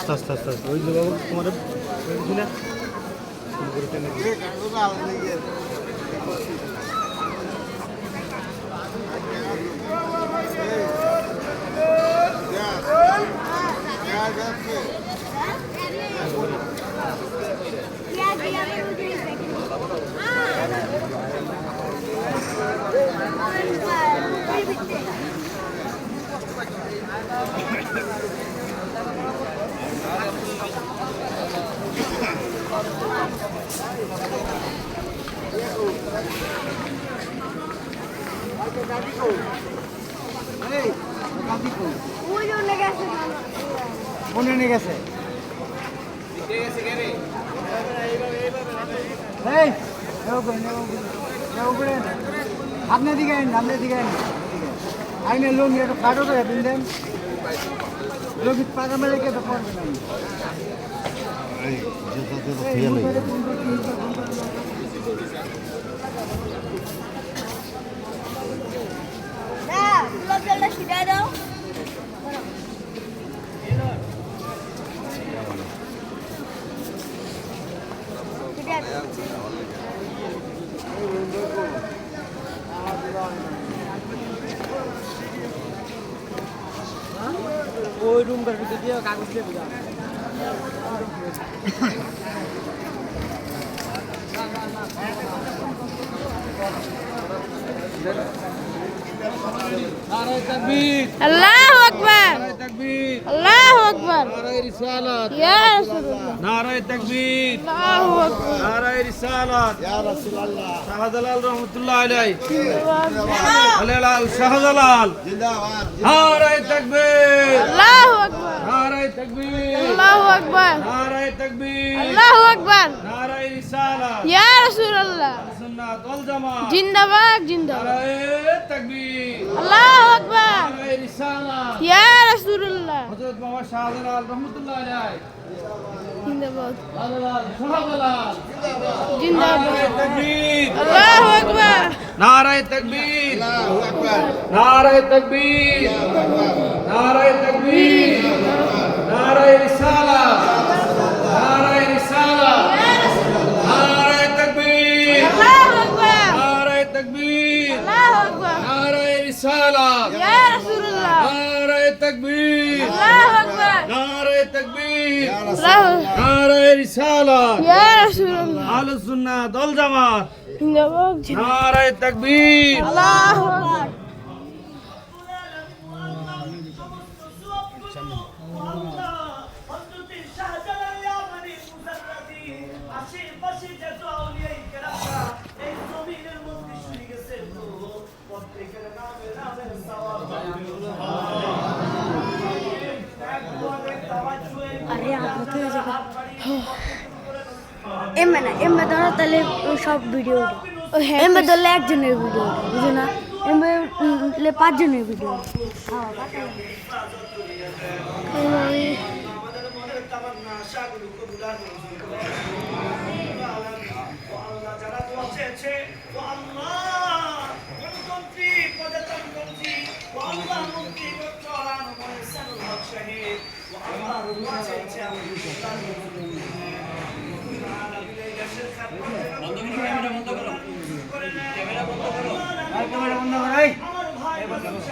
আস্তে আস্তে আস্তে ওই যে বাবু তোমার গেছে আপনার দিকে আইনে লোক একটু খাটো করে দিন দেন লোক পাকা মেলে কে তো পড়বে না ওই রুমটার ভিতরে দিয়ে কাগজ দিয়ে দিলাম আল্লাহু আকবার আল্লাহু আকবার নারায়ে রিসালাত ইয়া রাসূলুল্লাহ নারায়ে তাকবীর আল্লাহু আকবার নারায়ে রিসালাত ইয়া রাসূলুল্লাহ শাহজালাল রাহমাতুল্লাহ আলাইহি আলাল শাহজালাল জিন্দাবাদ নারায়ে তাকবীর আল্লাহু আকবার নারায়ে তাকবীর আল্লাহু আকবার নারায়ে তাকবীর আল্লাহু আকবার নারায়ে রিসালাত ইয়া রাসূলুল্লাহ সুন্নাত ওয়াল জামাত জিন্দাবাদ জিন্দাবাদ নারায়ে তাকবীর আল্লাহু আকবার নারায়ে রিসালাত ইয়া রাসূলুল্লাহ হযরত বাবা শাহজালাল রাহমাতুল্লাহ আলাইহি জিন্দাবাদ শাহজালাল জিন্দাবাদ নারায়ে তাকবীর আল্লাহু আকবার নারায়ে তাকবীর আল্লাহু আকবার নারায়ে তাকবীর নারায়ে তাকবীর নারায়ে রিসালাত নারায়ে রিসালাত নারায়ে তাকবীর আল্লাহু আকবার নারায়ে তাকবীর আল্লাহু আকবার নারায়ে রিসালাত ইয়া রাসূলুল্লাহ নারায়ে তাকবীর আল্লাহু আকবার নারায়ে তাকবীর আল্লাহু নারায়ে রিসালাত ইয়া রাসূলুল্লাহ আহলুস সুন্নাত ওয়াল জামাত জিন্দাবাদ নারায়ে তাকবীর আল্লাহু আকবার এমবে ধরো তাহলে সব ভিডিও এমবে ধরলে একজনের ভিডিও বুঝো না এমবে 5 জনের ভিডিও ক্যামেরা বন্ধ করো